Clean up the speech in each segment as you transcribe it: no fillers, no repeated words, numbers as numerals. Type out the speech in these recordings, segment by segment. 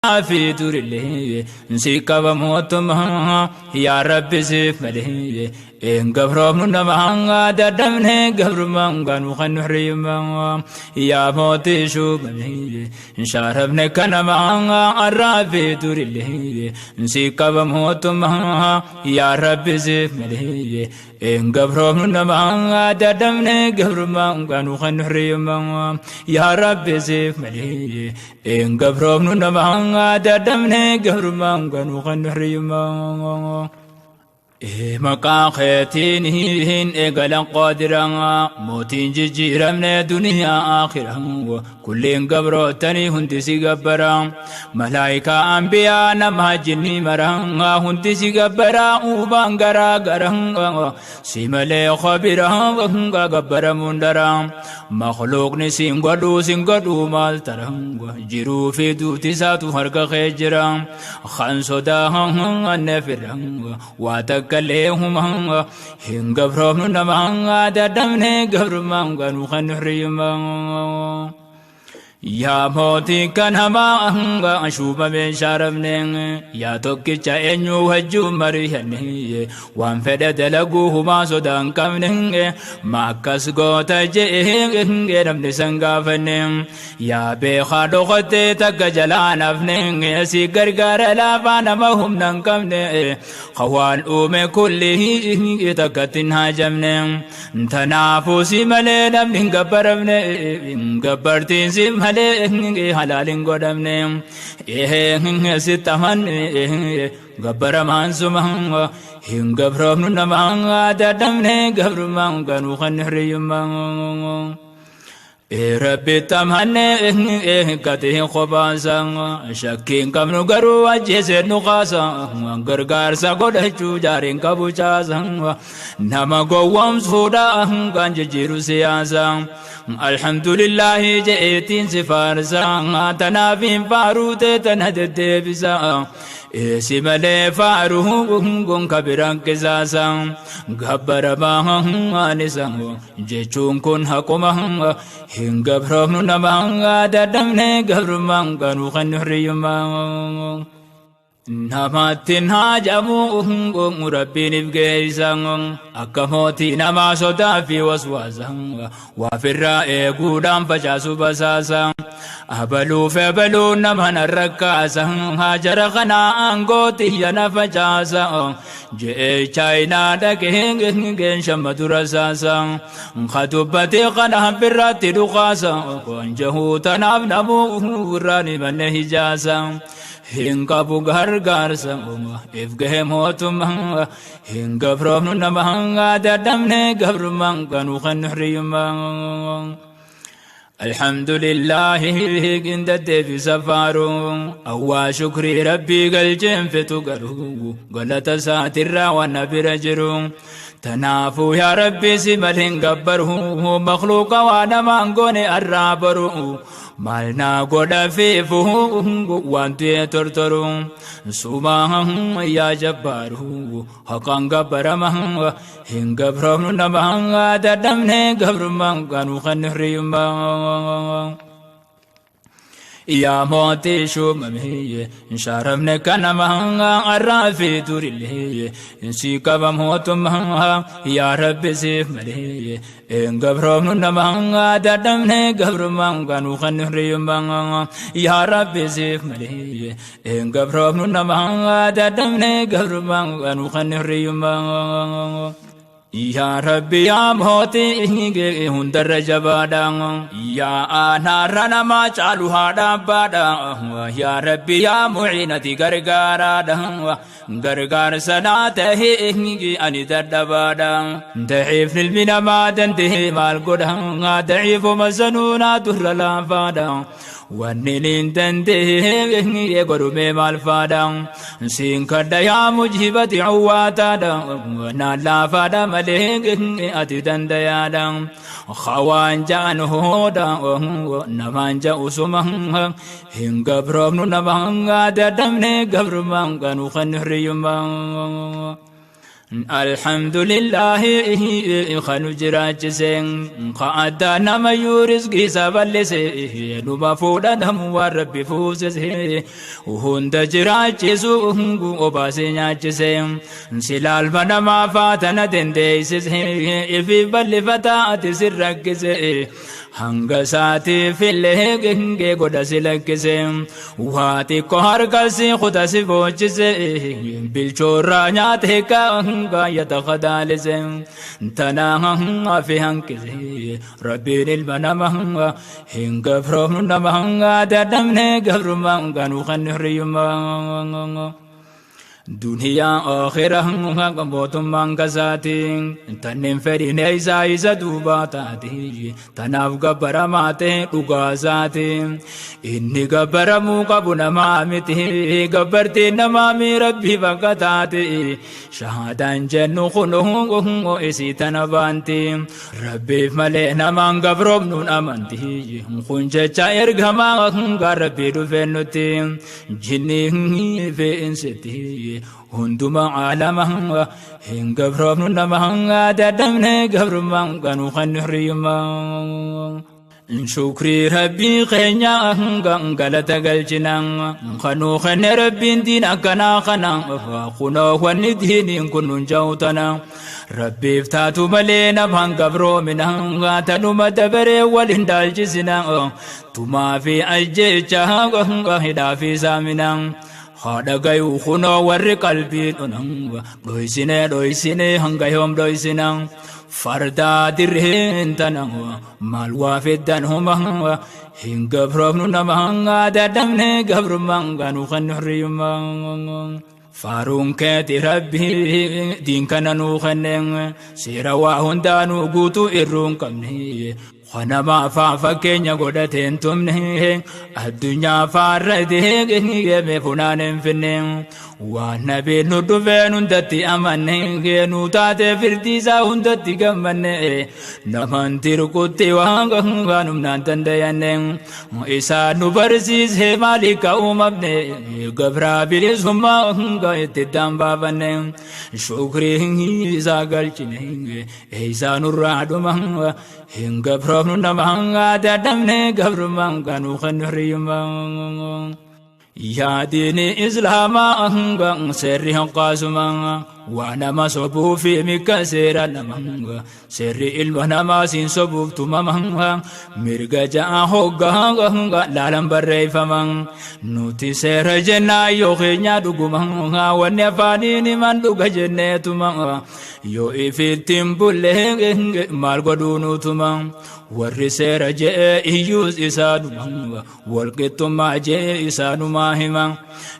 في دور اللي نسيك بموتما يا ربي سيف مليه إن قبرهم نمانا ددمني قبر مانغان وخنحريما يا موتي شو مليه شاربني كنمانا الرافي دور اللي نسيك بموتما يا ربي سيف مليه إن قبرهم نمانا ددمني قبر مانغان وخنحريما يا ربي سيف مليه إن قبرهم نمانا ددمني قبر مانغان وخنحريما مقا خيتينهن إقلا قادرا موتين ججيرا من الدنيا آخرا كلين قبروتني هنتسي قبرا ملايكا أنبياء نما جني مرا هنتسي قبرا وبانقرا قرا سيمالي خبرا قبرا مندرا مخلوق سنقدو مالترا جيرو في دوتي ساتو هرق خيجرا خانسو داها النفرا واتك لهم هن قبرهم نمانا ددمني قبر مانغان وخنحريما يا موتي كان هما أشوف من شارمنين يا توكيتشا إنيو هجو مريهني وان فدد لقوهما سودان كمنين ما كسقوتا جيهن نمني سنقافنين يا بيخا دوختي تكجلان أفنين سي قرقار لافانا مهم ننكمنين خوان أومي كله تكتن هاجمنين تنافسي ملي نمني قبرمنين قبرتين سي halalin godamne sitaman gabbara mansuma hin gabram namanga dadamne gabrum ganu khanriyum ربي تمهني كته خبازا شكين كم نقرو أجهز نقاسا غرغار سقود جارين كبوجازا نما قوام سودا كان جيرو سياسا الحمد لله جئتين سفارسا تنافين فاروت تنهد بسا سيمالي فاروه كبيران كزاسا غبر باها نسا جيشون كن حكوما هن غبرهم نما ددمني غبرمان كانوا خنحريما نماتين هاجمو مربين بجيسان أكموتي نما صدا في وسواسا وفي الرأي قدام فجاسو بساسا أبلو فبلو نمان الركاسا هاجر خنا أنقوتي ينفجاسا جئي چاينا دكين شمت رساسا خطبتي خنا برات دخاسا وانجهو تناب نبو راني من هجاسا هنگا بوغار غارسا افگه موتما هنگا فرم نمانغا ددمني غبرمان كانوا خنحريما الحمد لله عند في سفارو أوا شكري ربي قلجم في تقرو قلت ساتر ونبر جرو تنافو يا ربي سمالين قبره مخلوق وانا مانغوني الرابرو مالنا قد فيفو وانتي ترترو سوما يا جبارو حقا قبرما هن قبرم نما ددمني قبرما كانوا خنحريما يا موتي شو ممهي شارمني كان مهنغا الرافي دور اللي انسيك بموتما يا ربي سيف ملي ان قبرهم نمهنغا ددمني قبرما كانوا خنحريما يا ربي سيف ملي ان قبرهم نمهنغا ددمني قبرما كانوا خنحريما يا ربي يا موتي هندر جبادان يا أنا رنا ما چالو هادا بادا يا ربي يا معينتي غرغارا غرغار سناته أني تدبادا ضعيف المنا ما تنتهي مال قدها ضعيف مسنونا تهر لافادا ونلين تنتهي قرمي مال فادا سينكد يا مجيبة عواتا ونالا فادا مليك أتدن ديادا خوان جان هودا نمان جاء سمها هن قبرم نمان ددمني قبرمان كانوا خنحريما الحمد لله خنو جراجسين قعدا نما يورس قيسا بلسي نما فودا نمو ربي فوزسي وهند جراجسو وباسي ناجسين سلال بنما فاتنا دنديسي في بل فتاة سرقسي hanga saati fille genge goda silakise wati ko har kalsi khuda si bochise bilchora nyate ka hanga yatakhadalise tana hanga fi hankise rabbil banama hinga from namanga dadamne gabruma nu khanriyuma dunia akhirah hanga botum mangasati tanem ferine isa dubatati tanaf gabaramate ugazati inni gabaramu kabuna mamiti gabarti namami rabbi bakatati shahadan jannu khunu isi tanabanti rabbi male namang gabrom nun amanti khunja chair gama rabbi dufenuti jinni fe inseti hunduma alama hinga from namanga dadamne gabruma kanu khanriyuma shukri rabbi khenya galata galchinan khanu khan rabbi din kana khana khuna wanidini kunun jautana rabbi ftatu malena bangabro minanga tanuma dabare walindal jisina tuma fi ajja hida fi saminan hada gayu khuno warri qalbi onanga doisine hangayom doisinang farda dirhin tananga malwa fidan huma hinga problem namanga dadamne gabrumanga nu khanriyuma farun kati rabbi din kananu khaneng sirawa hundanu gutu irun kamni خنما فاكين غدتين تمنه الدنيا فارده غني فنان فنن والنبي ندفن دتي امنه نوتات فرديزا هندتي كمنه نمن تركوتي وانغان نانتندين إسا نبرسيس مالك أمبني غبرا بلسما غايت دامبابن شكري إسا غالچنه إسا نراد مهنغ هنغ برون نمهنغ دادمني غبرمان كانوا خنريمان يا ديني إسلاما أهنغ سري قاسما وانا ما صبو في مكسر نمهنغ سري إلوانا ما سين صبو تمامهنغ مرغا جاء هوغا لالم بري فمن نوتي سر جنا يوخينيا دوغمهنغ ونفاني نمان دوغا جنة تمام يو إفيتم بولهنغ مالغو دونو تمام ورسر جاء يوز إسانو مهنغ والقتم ما جاء إسانو ماهما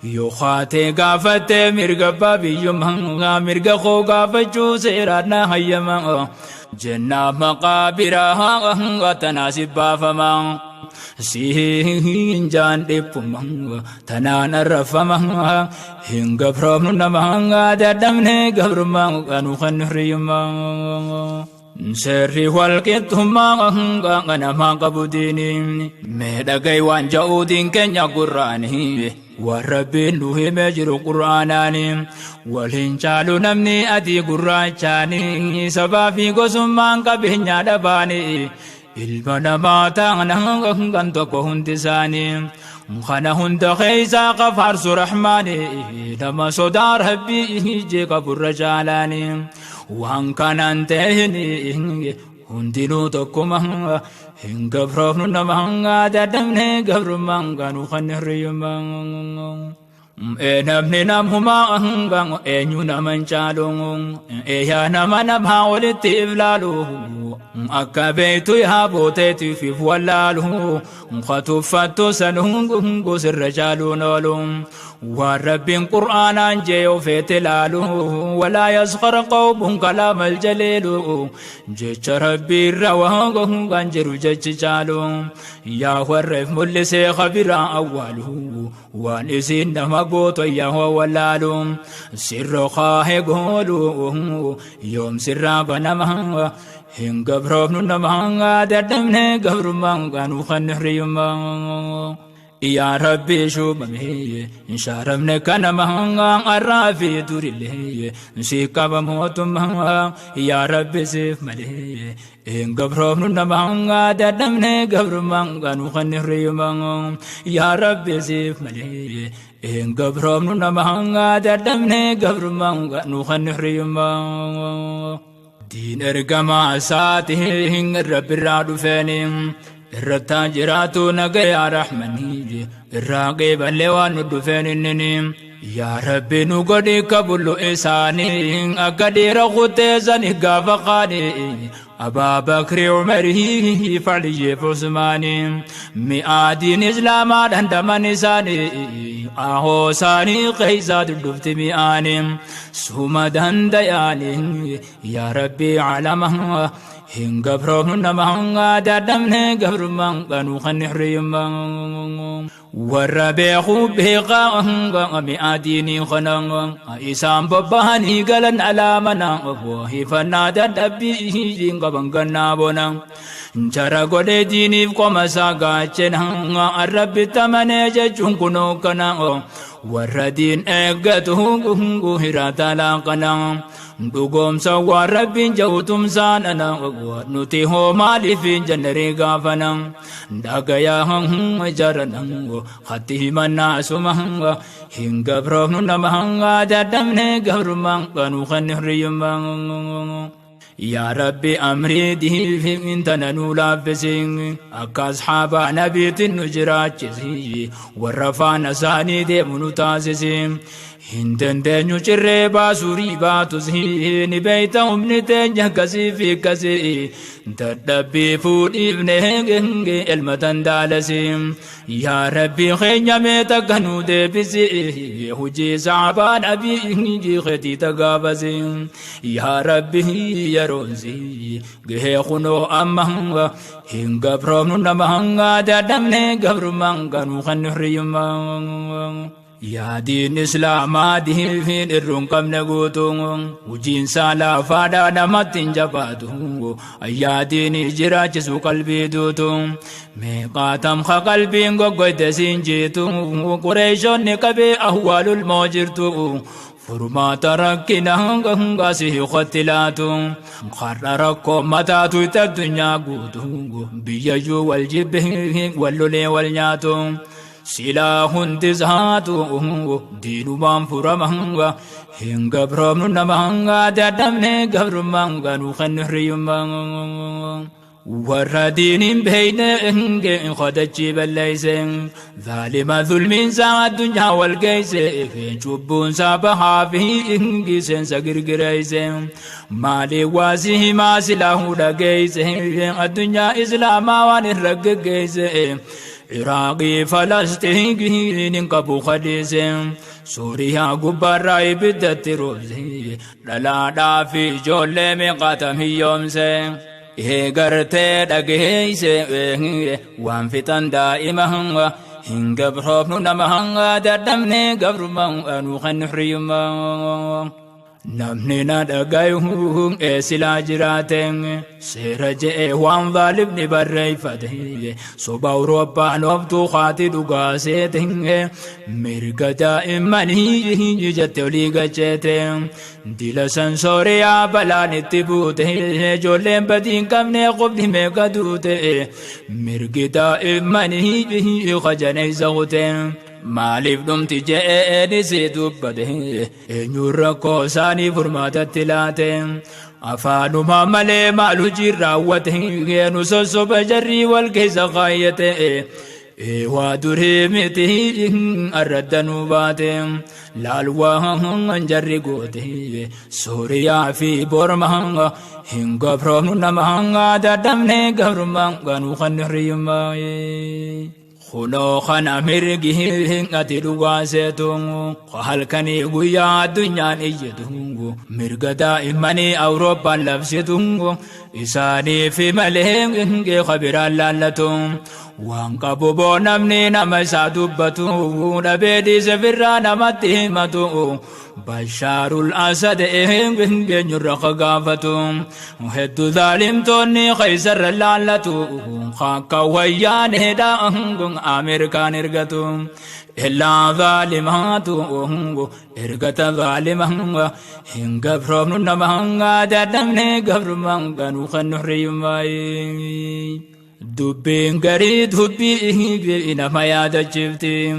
يو خاتي غافت مرغا بابي يمهنغ مرغا خوغا فجو سيرانا هيما جنة مقابرها تناسب فما سين جان ديبما تنان رفما هنغ برم نمهنغ دادمني غبرما كانوا خنريما سري والكتما غنا ما قبوديني مدغاي وانجاودين كنيا قراني وربي نوه مجر قراناني ولين چالو نمني ادي قرانچاني سبا في قسمان كبهنيا دباني ilmana mata nang to ko hundisani khana hunda khaysa qafar surahmani dama sodar habbi je ka burjalani wan kanan tehni hundinu to kuma hinga frofnu namanga dadamne gabrumanga nu khanriyumang enamne nam huma angang enyuna manchalong eya namana bhawliti ivlalu akabetu ya botetu fi wallalu khatufatu sanungu sirjalu nalum ورب قرآن جيو في تلاله ولا يسخر قوم كلام الجليل جيش ربي رواه غنجر جيش جالو يا ورف ملسي خبر أوله وانسين مقوط يا ولالو سر خاه قولو يوم سر بنمه هنگ برون نمهنگ ددمنه غبرمان غنو خنريما يا ربي شو بمهي إن شارمنا كان مهنغا الرافي دوري نسيكا بموت مهنغا يا ربي سيف ملي إن قبرهم نمهنغا ددمنا قبر مهنغا نخن ريمانغا يا ربي سيف ملي إن قبرهم نمهنغا ددمنا قبر مهنغا نخن ريمانغا دين ارقما ساته هن الرب الرادو فانيم الرتا جراتو نقيا رحمني الراقب اللوان الدفين الننيم يا ربي نقدي قبل إساني أقدر غتيزاني قافقاني أبا بكر عمره فعلي فعثماني مئادين إسلام عندما نساني أهو ساني قيزاد الدفت مئاني سومدان دياني يا ربي علمه هن قبرهم نمهنغا دادمنا قبر مانغا نخن حريم والربي خوبه قاهنغا مئاتيني خنغا إسام بباني قلن على منا وهي فنادا دبيه جنغا بنغنا بنا جرى قد ديني فقم ساقا چنهنغا الرب تمنى ججون كنو كنا والردين اقته هراتا لاقنا دوغوم سوى ربين جوتم ساننا نتيهو مالي في جنري غافنا داقيا هم جرنا خطيه منا سمهنغا هنگا بروفن نمهنغا دادمنا قبر مانغا نخن ريمانغا يا ربي أمري دي في انتنا نولافسين أكا أصحاب نبيت النجرات جزي والرفا نساني دي منتاسسين هندن دنيو چرے باسوری باتو زہین بیتاهم نتنجہ کسی فی کسی تدبی فود ابنہنگے علمتن دالسیم یا ربی خینیا میں تکنو دے بسی حجی صعبان ابی خیتی تقابسیم یا ربی یروزی گہے خنو امہنگا ہنگا پرومنو نمہنگا دادمنے گبر مانگا نوخن حریم يا دين إسلام دين فين الرنقم نقوتون وجين سالا فادا نمتين جباتون يا دين جراج سو قلبي دوتون ميقاتم خقلبي نقويت سنجيتون وقريشون نقبي أهوال الموجرتون فرما تركنا غاسي ختلاتو خرركو متاتو تدنيا غوتو بيجو والجبه واللولي والنياتو سلاح انتزهاتو دينو بانفر مهنغا هنگا برامنو نمهنغا دادمني قبر مهنغا نوخن ريمانغا والردين بين إنجي خدتشي بالليسين ظالم ظلم ساعة الدنيا والقيسين في جبون سابها في إنجي سنسا قرقريسين مالي واسيه ما سلاحو لقيسين الدنيا إسلاما وانرق قيسين عراقي فلسطين قبو خديسين سوريا قبراي بدت روزي لا دافي جولي مقاتم يوم سين إيغرتي دقيسي وان فتن دائما هنگا بروفنو نمهنغا دادمني قبر مهنغا نوخن حريما namni na dhagayuun eessilaa jiraateen seera je'e waan dhaalibni barreeffate soba awurooppaan oftuu haati dhugaaseete mirga daa'immanii jette olii gacheete dila san sooriyaa balaan itti buute ijoolleen badiin qabne qubni meeqa duute mirgi daa'immanii kajaneeysa hute maaliif dhumti je'ee si dubbate eenyuun rakkoo isaanii furmaatatti laate afaanuma malee maalu jirraawwate nu sossoba jarrii wal keessa kaayyate waa durii miti arraddanuu baate laalwaan jarri goote sooriyaa fi bormaa hin gabroomnu nama dadhabne gabrummaan ganuu kan hirriyyummaa خلو خنا مرجه أتي دواسيتون خالكني ويا الدنيا نيجتون مرجع دائماني أوروبا لبستون إساني في ملهم خبر اللالتهم وانقبوا بونمني نما سادبتو نبيدي سفرانا متهمتو بشار الأسد بنجر خقافتو وهد ظالم توني خيسر اللالتو خاكا ويان هدا أمريكان إرغتو إلا ظالماتو إرغت ظالمها إن قبرهم نمهنغا دادمني قبر منغا وخنحري ماي دبين غري دبي إنا ما يادا جفتي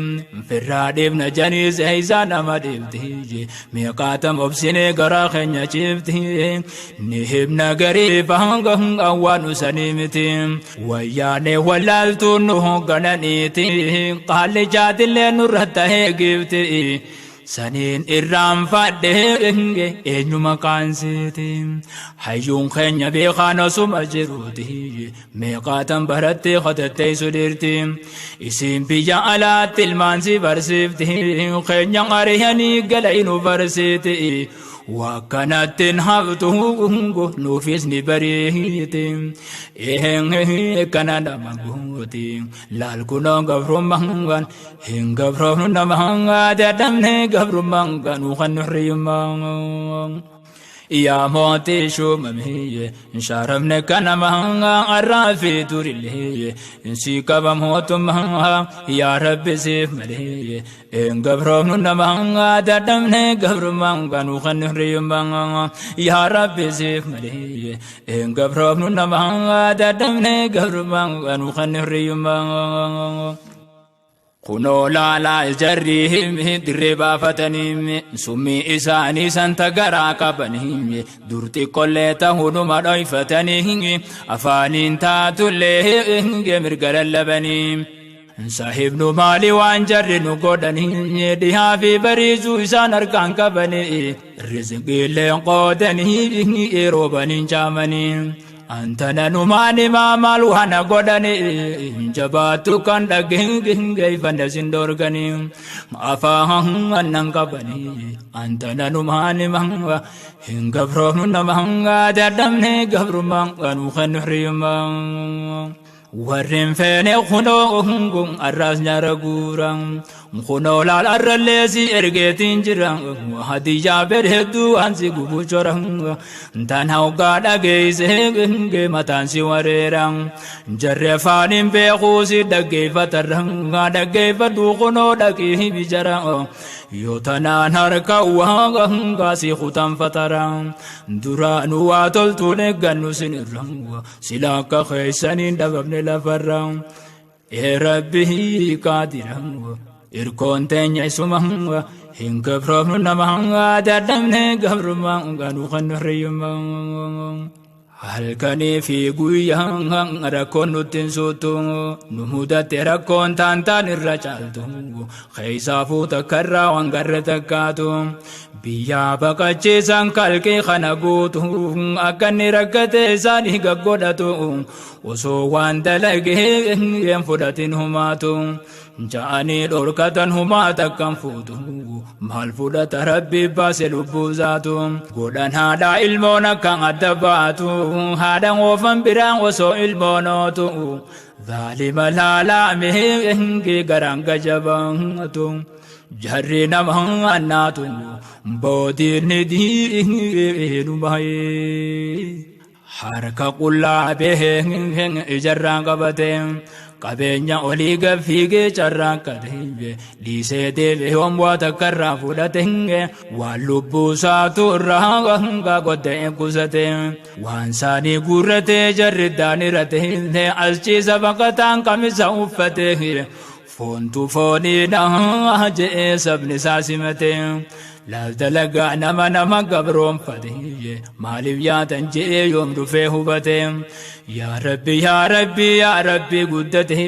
فرادي بنا جانيز هيزانا ما دفتي ميقاتم أبسيني غرا خنيا جفتي نهبنا غري فهنغ أوانو سنيمتي وياني ولالتو نهو غنانيتي قال جاد اللي نرهته جفتي سنين إرام فاده إنما كانسيتي حيون خنيا بيخانا سمجروتي ميقاتم برتي خطتي سدرتي اسم بيجا على تلمانسي برسفتي خنيا غريهاني قلعينو برسيتي وكانت تنهبته نوفيسني بريهيتي كان مغوتي لالكونا غفرم مانغان هن غفرم نمانغا دادمني غفرم مانغان وخنحريمان يا موتي شو ممهي شارمنا كان مهنغا الرافي دور اللي انسيكا بموت مهنغا يا رب سيف ملي ان غفرون نمهنغا ددمنا غفر مانغا نخنري مانغا يا رب سيف ملي ان غفرون نمهنغا ددمنا غفر مانغا نخنري مانغا كنو لا جريهم دربا فتنيم سمي إساني سنتقرا قبنهم درتي كلتا هنما ضيفتنهم أفانين تاتو اللي مرقل اللبنيم صاحب نمالي وانجر نقودنهم ديها في بريزو إسان أركان قبني رزقي اللي قودنهم إيروبانين جامنين أنتنا نماني ما مالوهانا قدني جباتو كان دقين كيفان سندورغني أفاهم أنن قبني أنتنا نماني مهنغا هن قبرون نمهنغا دادمني قبر مهنغا نخنحري مهنغا ورين فيني خنوهم الراس نارغورا خنو لال الرلسي ارغيتين جران وهدي جابر هدو انسي غبو جوران تنهاو غادا غيزه متانسي وريران جرفانين بيخوسي دغي فتران غادا غيفدو خنو دغي بجران يوتنا ناركا وغاسي ختم فتران دران واتلتون غنو سنران سلاك خيسنين دبن لفران يا ربي قادران إركون تنيا سمعوا هنك فرم نمعوا دادمنا قبرما نخنريما هل كان في قويان ركون تنسوتو نمودا تركون تانتان الرجالتو خيسافو تكرا وانقرتكاتو بيا بقى سان كالكي خنقوتو أكني ركت ساني قدتو وسوان دلقه ينفدتن هماتو جاني دوركتن هما تكن فوتو مال فدت ربي باسل بوزاتو قدن هذا علمونا كان أدباتو هذا وفن بران وسو علموناتو ظالم لا مهنكي غرانك جبانتو جري نمهناتو بودي ندي نبهي حركة قلا بهن إجران قبتين قبينيا أوليغا فيغي چران كدهي ليسي ديبه ومواتا كران فودتين واللبو ساتو رهانغا قدين قستين وانساني قرتي جرداني رتين أسجي سبقتان قمسا وفتين فونتو فوني نهاجي سبني ساسمتين لا دلقا نما قبرهم فتيه مالبياتا جي يوم رفيه بتين يا ربي يا ربي يا ربي قدته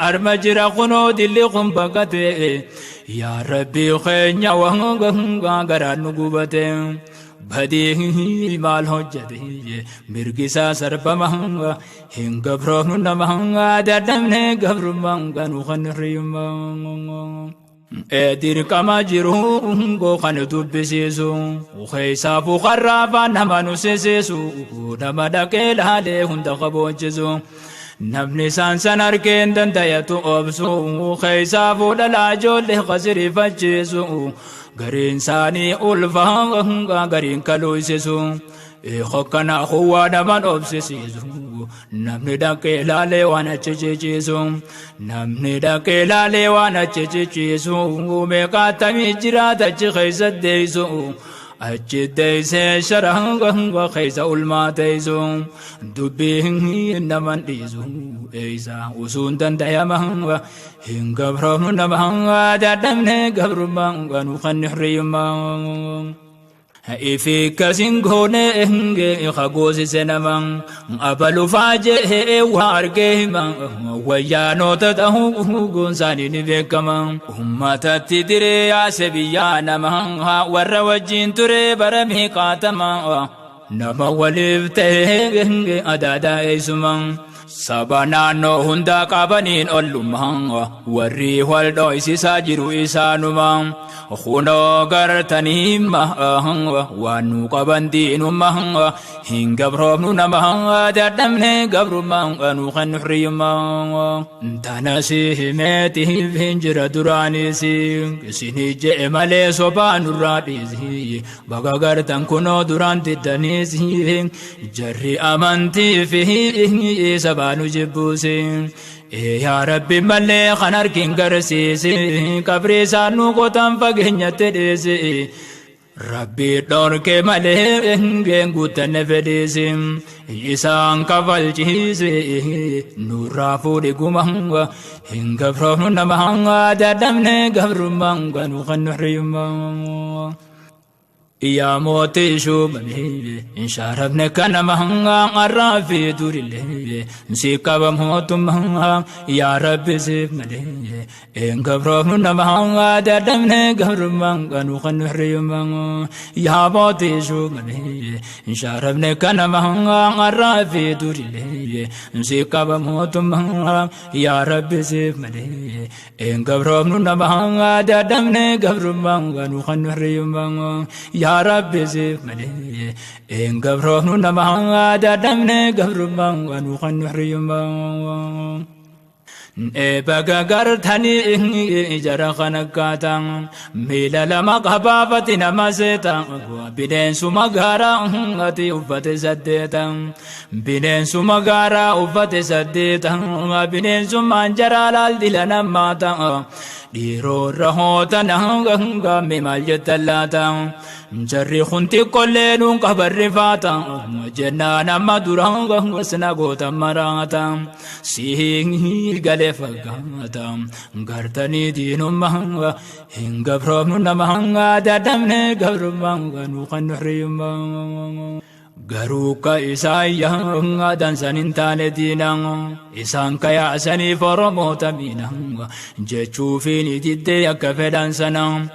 أرمجر قنود اللي قنبقته يا ربي خينيا وهنغا قران نقوبته بديه مال حجته مرقسا سرب مهنغا هن قبرهم نمهنغا دردمني قبر مهنغا نخنري مهنغا dirqama jiru kan dubbisiisu keessaa fuqarraa nama nusiisisu nama dhaqee laalee hunda qaboochisu namni san arkeen dandayatu obsu keessaa fuudhalaa ijoollee qasirifachiisu gariin isaanii ulfaa gariin kaluusisu hokkana huwaa naman obsisiisu namni dhaqee laalee waan achi ciciisu namni dhaqee laalee waan achi ciciisu meeqaatamii jiraata achi keessa deeysu achi deeysee sharanga keessa ulmaa teeysu dubbii naman dhiisu eeysa usuun dandayama hin gabroomnu nama dadhabne gabrummaa nu kan hirriyummaa ifi kasingone enge khagosi senamang abalu faje warge ma wayano tatahu gunsani ni bekama ummata tidire asbiyana ma warra wajin ture barami qatama nama walifte enge adada isumang sabana no hunda qabanin ollumang warri waldo isisa jiru isanumang khuno gartanimma wanu qabandinumma hingabroomnu nama dadamne gabrumang anu kan hriyumma tanasi himeti hinjira duranisi kisini je male sobanu radisi bagagartan kuno duranti tanisi jarri amanti fi sabanu jibusi ya rabbi malle khanar kin garsisi kabri sanu kotam fagenyate desi rabbi dorke malle gengutan fedesi isan kavalchisi nurafu de gumanga hinga from namanga dadamne gabrumanga nu khanriyuma يا موتي شو مني إن شربنا كنا مهنا عرافي دور الليل نسيك بموت مهنا يا رب سيف مني إن قبرنا مهنا ددمنا قبر مهنا نخن حريم يا موتي شو مني إن شربنا كنا مهنا عرافي دور الليل نسيك بموت مهنا يا رب سيف مني إن قبرنا مهنا ددمنا قبر مهنا نخن حريم يا ربي زيف ملي إن قبرهم نما دادمنا قبرهم ونخن حريم بقى قرتني إني جرى خنقاتا ميلا لما قبافتنا ما سيتا بنين سمقارا أتي أفت سديتا بنين سمقارا أفت سديتا بنين سمان جرى لالدلنا ماتا ديرو رهوتا نهنغا ممال جتلاتا جري خنتي كلين قبر رفاتا جنانا مدرانغا وسنغوتا مراتا سيهي فقاتا غرتني دينو مهنغا هنغا فرمنا مهنغا دادمني قبر مهنغا نوخن حريم garuka isayang dansan intane dinang isang kaya sani foromota minang jechufini didde akafedan sanang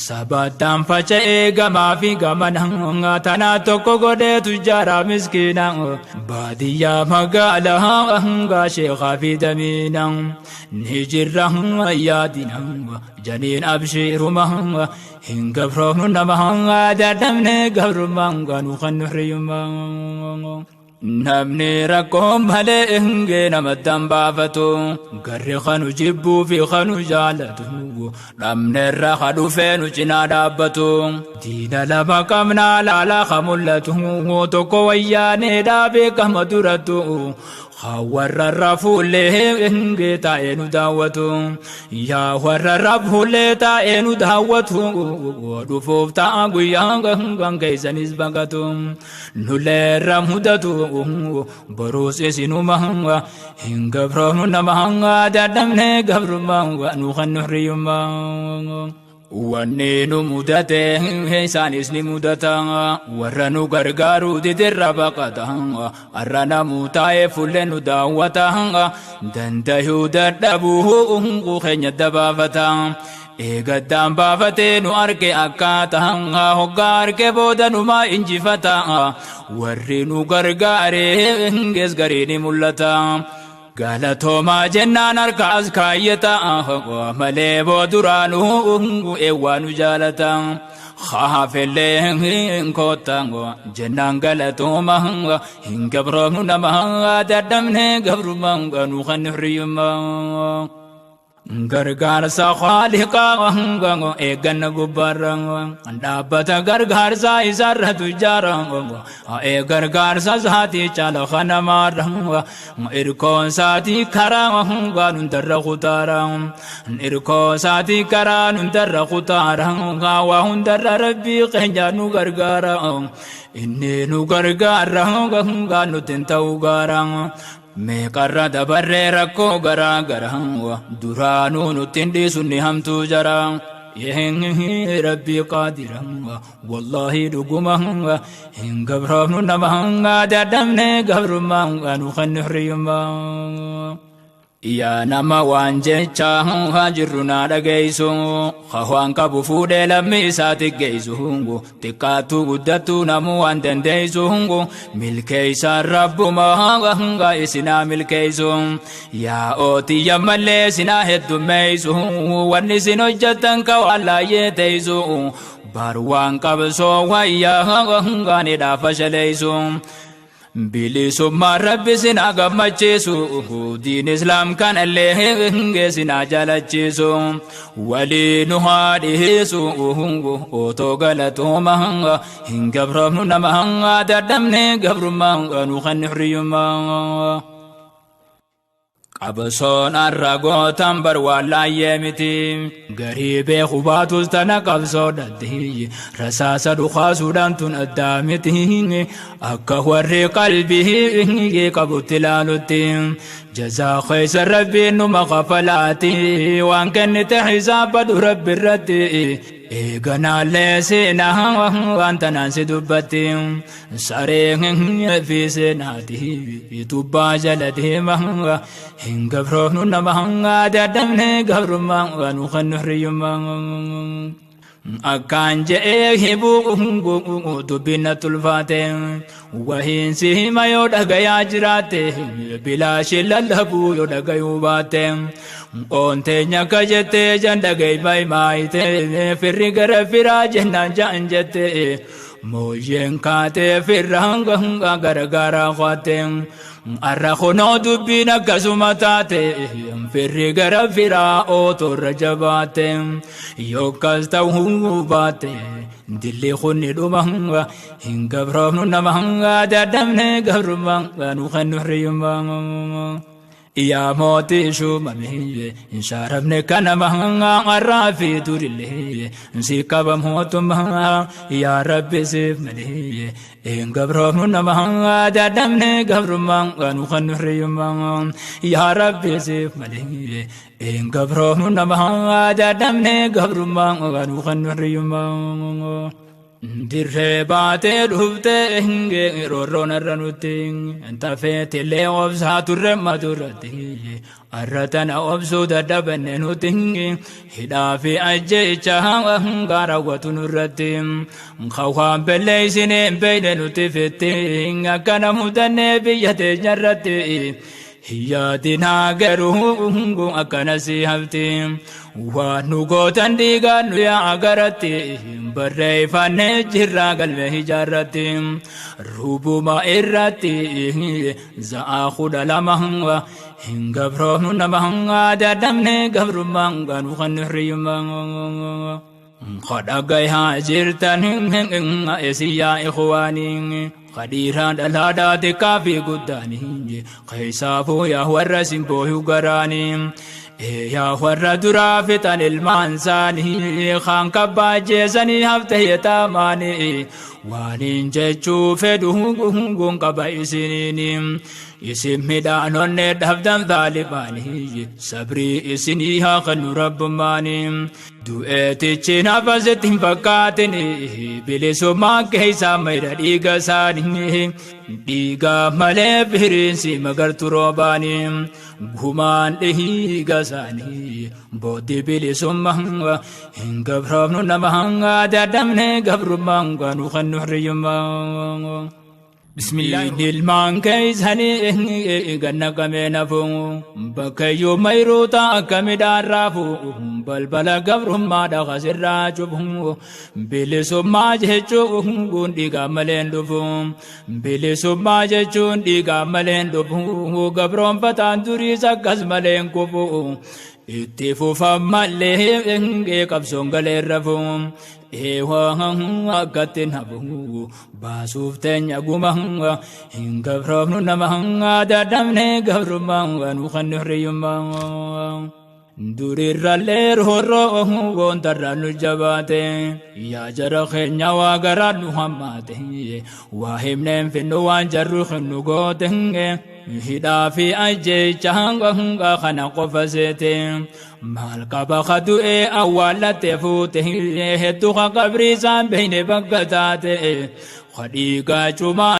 sabatam faca gama fi gamanang tana tokko gode tujara miskinang badiya magala hanga sheikha fi daminang nijirang ayadinang janin abshiru mahanga hinga from namahanga dadamne gabrumanga nukhan hriyumang namni rakom hale hinge namadam bafatu garri khanu jibbu fi khanu jalatu namne rakhadu fenu chinadabatu dina lama kamna lala khamullatu toko wayane dabe kamaduratu خاور رفوله إنجي تاينو دعوتو يا ور رفوله تاينو دعوتو ودفوف تاغو يانغان كيسانيس بغتو نولر مودتو بروس سينو مهنغا هنغ فرمو نمهنغا دادمني غبر مهنغا نوخن ريوما Wanneenu mudate isaanis ni mudata warra nu gargaaru didirra baqata arrana mutaa'e fulle nu daawwata dandayuu dadhabuu keenya dabaafata eegaddaan baafatee nu arge akkaata hoggaa arge booda numa injifata warri nu gargaare gees garii ni mul'ata galatooma jennaan harkaas kaayyata malee booduraanuu eewwaanu jaalata khaafellee kootango jennaan galatooma hin gabroomnu nama dadhabne gabrummaa nu kan hiriyummaa gargaarsa khaliqaa eegganna gubbaarraa dhaabbata gargaarsa isaarra tujjaarraa gargaarsa isaatii caala kanamaarraa irkoon isaatii karaa hundarra kutaaraa irkoon isaatii karaa hundarra kutaaraa waa hundarra rabbii keenya nu gargaaraa inni nu gargaaraa nuti hin ta'u gaaraa meeqarra dabarree rakkoo garaa garaa duraanuu nutti hin dhiisu ni hamtuu jaraa rabbii qaadira wallaahi dhuguma hin gabroomnu nama dadhabne gabrummaa nu kan hiriyummaa yaa nama waan jechaa jirru naa dhageessu waan qabu fuudhee lammii isaatti geessu xiqqaattuu guddattuu namuu waan dandeessu milkeessaan rabbuma isinaa milkeessu yaa ootiyya mallee isinaa heddummeessu wanni isin hojjettan ka waan laayyee teessu bar waan qabsoo wayyaa ni dhaafa shaleessu bilisummaa rabbi sinaa gammachiisu diin islaam kanallee sinaa jaalachiisu walii nu haa dhiheessu otoo galatooma hin gabroomnu nama dadhabne gabrummaa nu kan hiriyummaa qabsoon arragootan bar waan laayyee miti garii beeku baatus tana qabsoo dhadhii rasaasa dhukaasuudhaan tun addaa miti akka warri qalbii qabutti ilaalutti jazaa keessa rabbiin numa kafalaati waan kennite hisaabadhu rabbi irratti eeganaallee seenaa waan tanaan si dubbatti sareen fi seenaati tubbaa jala deema hin gabroomnu nama dadhabne gabrummaa nu kan hiriyummaa akkaan je'ee hibuu dubbina tulfaate wahiin si hima yoo dhagayaa jiraate bilaashii lallabuu yoo dhagayuu baate oonteenya akka jettee jan dhagay maayite firri gara firaa jennaan ja'an jette mooyyeen kaatee firraa garagaraa kwaate arra kunoo dubbiin akkasuma taate firri gara firaa ootorra jabaate yookas ta'uu baate dilli kunni dhuma hin gabroomnu nama dadhabne gabrummaa nu kan hiriyummaa yaa mootii shuumame inshaarafne kanama arraa fi durillee si qaba mootummaa yaa rabbi siif malee hin gabroomnu nama dadhabne gabrummaa nu kan hiriyummaa yaa rabbi siif malee hin gabroomnu nama dadhabne gabrummaa nu kan hiriyummaa dirree baatee dhuftee roorroon irra nutti tafeetillee obsaa turre maturratti arra tana obsuu dadhabanne nuti hidhaa fi ajjeecha gaaraawwatu nurratti kawaan belleeysineen beeyne nuti fitti akkana mudannee biyya teenyarratti hiyyaatinaa garuu akkana si hafti waan nu gootan dhiigaan nu yaa agaratti barreeffannee jirraa galme hijaarratti rubuma irratti za'aa 12 hin gabroomnu nama dadhabne gabrummaa nu kan hiriyummaa khadagayhaa jirtan esiyyaa ikhwaanii khadiiraan dhalaadhaati kaafii guddaanii keessaafuu yaa warra simbooyuu garaanii yaa warra duraa fixan ilmaan isaanii kaan kabbaa jeesanii hafte yetaamaanii waaniin jechuu fedhu qaba isiniin isin midhaanonne dhabdan taalibaanii sabrii isinii haa kennu rabbummaanii du'eetichi nafasitti hin fakkaatini bilisummaa keessaa mayra dhiiga isaanii dhiiga malee firiinsi magartu roobaanii gumaan dhiiga isaanii booddi bilisummaa hin gabroomnu nama dadhabne gabrummaa nu kan nu hiriyummaa Bismillah ilmaan keeysanii ganna qameena fuu bakkayyuu mayruuta akka midhaan raafuu balbala gabrummaadha kasirraa cufu bilisummaa jechuun dhiigaa maleen dhufu bilisummaa jechuun dhiigaa maleen dhufu gabroonfataan duriis akkas maleen kufu itti fufan mallee qabsoon galeerra fuu eewaan akkatti nafu baasuuf teenya guma hin gabroofnu nama dadhabne gabrummaa nu kan hirriyyummaa durirrallee roorroo goontarraan nu jabaate yaa jara keenya waa garaan nu hammaate waa himneen finnu waan jarru nu goote hidhaa fi ajjeecha kana qofa seete maal qaba kadu'e awwaalatte fuute hedduu qabrii isaan beeyne bakka taate khadhiigaa cumaa